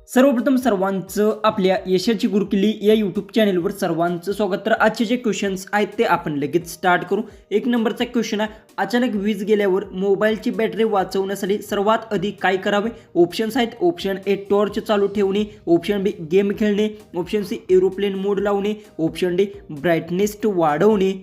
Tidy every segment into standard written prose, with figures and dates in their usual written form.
सर्वप्रथम सर्वांचं आपल्या यशाची गुरुकिल्ली या यूट्यूब चॅनलवर सर्वांचं स्वागत। तर आजचे जे क्वेश्चन्स आहेत ते आपण लगेच स्टार्ट करू। एक नंबरचा क्वेश्चन आहे, अचानक वीज गेल्यावर मोबाईलची बॅटरी वाचवण्यासाठी सर्वात आधी काय करावे? ऑप्शन्स आहेत, ऑप्शन ए टॉर्च चालू ठेवणे, ऑप्शन बी गेम खेळणे, ऑप्शन सी एरोप्लेन मोड लावणे, ऑप्शन डी ब्राईटनेस वाढवणे।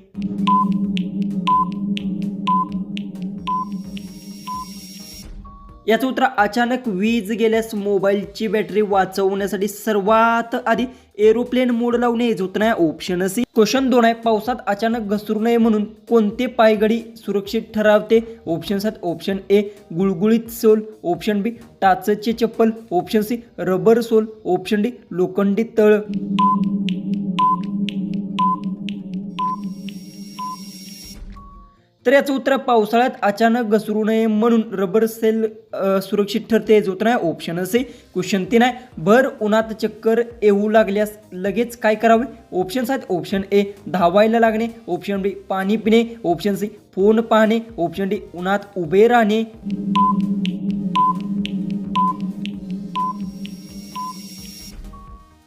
याचं उत्तर अचानक वीज गेल्यास मोबाईलची बॅटरी वाचवण्यासाठी सर्वात आधी एरोप्लेन मोड लावणे हेच उत्तर आहे, ऑप्शन सी। क्वेश्चन 2 आहे, पावसात अचानक घसरू नये म्हणून कोणते पायघडी सुरक्षित ठरवते? ऑप्शन्स आहेत, ऑप्शन ए गुळगुळीत सोल, ऑप्शन बी टाचचे चप्पल, option C rubber sole, option D लोखंडी तळ। तर याचं उत्तर पावसाळ्यात अचानक घसरू नये म्हणून रबर सेल सुरक्षित ठरते, जो उत्तर आहे ऑप्शन सी। क्वेश्चन 3 आहे, भर उन्हात चक्कर येऊ लागल्यास लगेच काय करावे? ऑप्शन्स आहेत, ऑप्शन ए धावायला लागणे, ऑप्शन बी पाणी पिणे, ऑप्शन सी फोन पाहणे, ऑप्शन डी उन्हात उभे राहणे।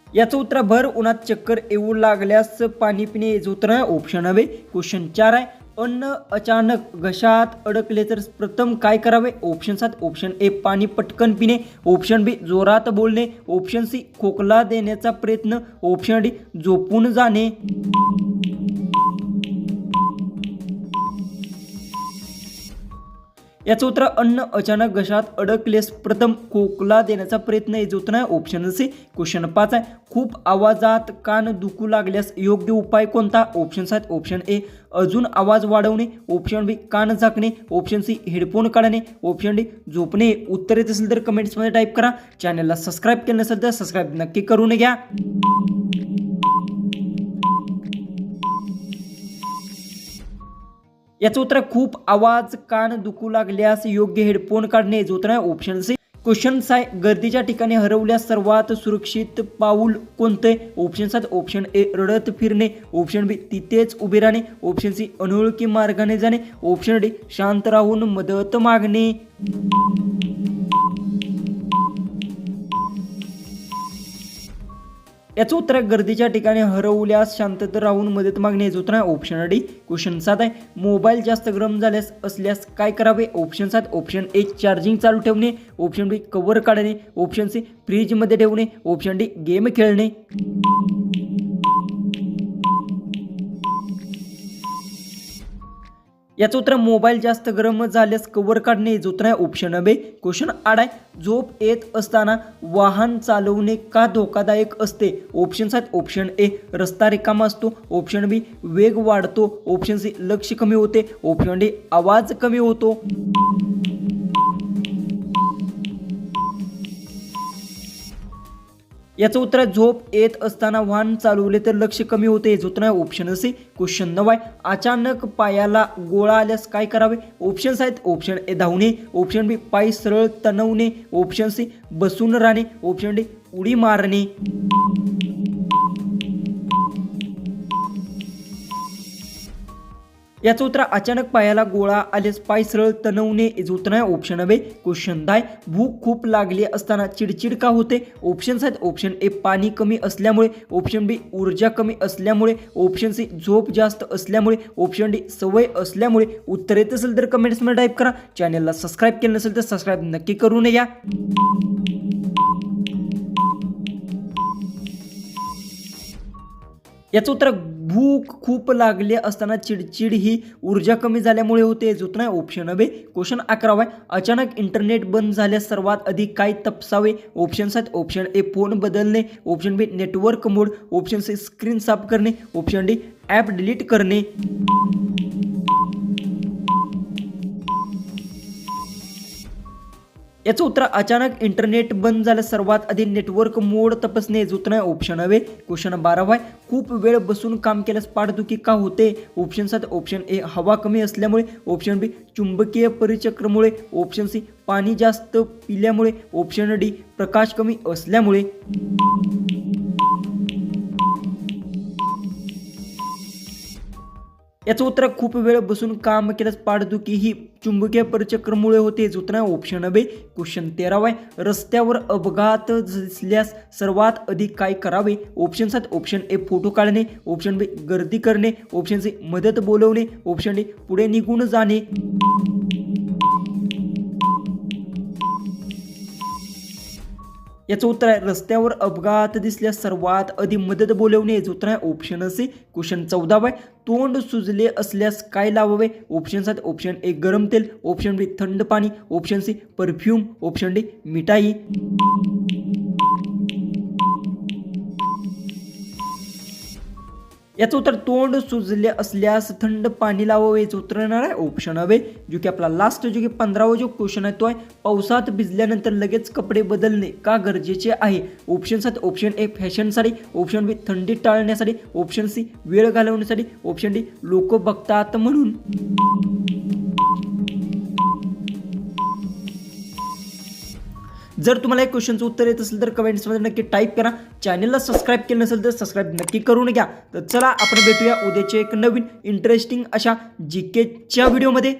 याचं उत्तर भर उन्हात चक्कर येऊ लागल्यास पाणी पिणे, जो उत्तर आहे ऑप्शन बी। क्वेश्चन 4 आहे, अन्न अचानक घशात अडकले तर प्रथम काय करावे? ऑप्शन्स आहेत, ऑप्शन ए पाणी पटकन पिणे, ऑप्शन बी जोरात बोलणे, ऑप्शन सी खोकला देण्याचा प्रयत्न, ऑप्शन डी झोपून जाणे। याचं उत्तर अन्न अचानक घशात अडकलेस प्रथम खोकला देण्याचा प्रयत्न हे उत्तर आहे ऑप्शन सी। क्वेश्चन 5 आहे, खूप आवाजात कान दुखू लागल्यास योग्य उपाय कोणता? ऑप्शन्स आहेत, ऑप्शन ए अजून आवाज वाढवणे, ऑप्शन बी कान झाकणे, ऑप्शन सी हेडफोन काढणे, ऑप्शन डी झोपणे। उत्तर येत असेल तर कमेंट्समध्ये टाईप करा। चॅनलला सबस्क्राईब केलं नसेल तर सबस्क्राईब नक्की करून घ्या। याचं उत्तर खूप आवाज कान दुखू लागल्यास योग्य हेडफोन काढणे, जो उत्तर आहे ऑप्शन सी। क्वेश्चन 6, गर्दीच्या ठिकाणी हरवल्यास सर्वात सुरक्षित पाऊल कोणते? ऑप्शन्स आहेत, ऑप्शन ए रडत फिरणे, ऑप्शन बी तिथेच उभे राहणे, ऑप्शन सी अनोळखी मार्गाने जाणे, ऑप्शन डी शांत राहून मदत मागणे। याचं उत्तर गर्दीच्या ठिकाणी हरवल्यास शांतत राहून मदत मागणे, जो उत्तर आहे ऑप्शन डी। क्वेश्चन 7 आहे, मोबाईल जास्त गरम झाल्यास असल्यास काय करावे? ऑप्शन्स आहेत, ऑप्शन ए चार्जिंग चालू ठेवणे, ऑप्शन बी कव्हर काढणे, ऑप्शन सी फ्रीजमध्ये ठेवणे, ऑप्शन डी गेम खेळणे। याचं उत्तर मोबाईल जास्त गरम झाल्यास कव्हर काढणे, जो उत्तर आहे ऑप्शन बी। क्वेश्चन 8 आहे, झोप येत असताना वाहन चालवणे का धोकादायक असते? ऑप्शन्स आहेत, ऑप्शन ए रस्ता रिकामा असतो, ऑप्शन बी वेग वाढतो, ऑप्शन सी लक्ष कमी होते, ऑप्शन डी आवाज कमी होतो। याचं उत्तर झोप येत असताना वाहन चालवले तर लक्ष कमी होते, जो उत्तर आहे ऑप्शन सी। क्वेश्चन 9 आहे, अचानक पायाला गोळा आल्यास काय करावे? ऑप्शन्स आहेत, ऑप्शन ए धावणे, ऑप्शन बी पाय सरळ तणवणे, ऑप्शन सी बसून राहणे, ऑप्शन डी उडी मारणे। याचं उत्तर अचानक पायाला गोळा आल्यास पाय सरळ तणवणे, जो उत्तर आहे ऑप्शन बी। क्वेश्चन 10, भूक खूप लागली असताना चिडचिड का होते? ऑप्शन्स आहेत, ऑप्शन ए पाणी कमी असल्यामुळे, ऑप्शन बी ऊर्जा कमी असल्यामुळे, ऑप्शन सी झोप जास्त असल्यामुळे, ऑप्शन डी सवय असल्यामुळे। उत्तर येत असेल तर कमेंट्समध्ये टाईप करा। चॅनलला सबस्क्राईब केलं नसेल तर सबस्क्राईब नक्की करून घ्या। याचं उत्तर भूक खूप लागली असताना चिडचिड ही ऊर्जा कमी झाल्यामुळे होते, जो उत्तर आहे ऑप्शन बी। क्वेश्चन 11 आहे, अचानक इंटरनेट बंद झाल्यास सर्वात आधी काय तपासावे? ऑप्शन्स आहेत, ऑप्शन ए फोन बदलणे, ऑप्शन बी नेटवर्क मोड, ऑप्शन सी स्क्रीन साफ करणे, ऑप्शन डी ॲप डिलीट करणे। याचं उत्तर अचानक इंटरनेट बंद झाल्यास सर्वात आधी नेटवर्क मोड तपासणे, जो उत्तर आहे ऑप्शन बी। क्वेश्चन 12 आहे, खूप वेळ बसून काम केल्यास पाठदुखी का होते? ऑप्शन्स आहेत, ऑप्शन ए हवा कमी असल्यामुळे, ऑप्शन बी चुंबकीय परिचक्रामुळे, ऑप्शन सी पाणी जास्त पिल्यामुळे, ऑप्शन डी प्रकाश कमी असल्यामुळे। याचं उत्तर आहे खूप वेळ बसून काम केल्यास पाठदुखी ही चुंबकीय परिचक्रामुळे होते. याचं उत्तर आहे ऑप्शन बी. क्वेश्चन 13 आहे रस्त्यावर अपघात दिसल्यास सर्वात अधिक काय करावे. ऑप्शन आहेत ऑप्शन ए फोटो काढणे, ऑप्शन बी गर्दी करणे, ऑप्शन सी मदत बोलवणे, ऑप्शन डी पुढे निघून जाणे. याचं उत्तर आहे रस्त्यावर अपघात दिसल्यास सर्वात अधिक मदत बोलवणे. याचं उत्तर आहे ऑप्शन सी. क्वेश्चन 14 आहे तोंड सुजले असल्यास काय लावावे. ऑप्शन आहेत ऑप्शन ए गरम तेल, ऑप्शन बी थंड पाणी, option C perfume, option D मिठाई. याचं उत्तर तोंड सुजले असल्यास थंड पाणी लावावे. याचं उत्तर येणार आहे ऑप्शन बी. जो की आपला लास्ट जो की 15वा जो क्वेश्चन आहे तो आहे पावसात भिजल्यानंतर लगेच कपडे बदलणे का गरजेचे आहे. ऑप्शन आहेत ऑप्शन ए फॅशनसाठी, ऑप्शन बी थंडी टाळण्यासाठी, ऑप्शन सी वेळ घालवण्यासाठी, ऑप्शन डी लोक बघतात म्हणून. जर तुम्हाला एक क्वेश्चनचं उत्तर येत असेल तर कमेंट्समध्ये नक्की टाईप करा. चॅनलला सबस्क्राईब केलं नसेल तर सबस्क्राईब नक्की करून घ्या. तर चला आपण भेटूया उद्याच्या एक नवीन इंटरेस्टिंग अशा जीकेच्या व्हिडिओमध्ये.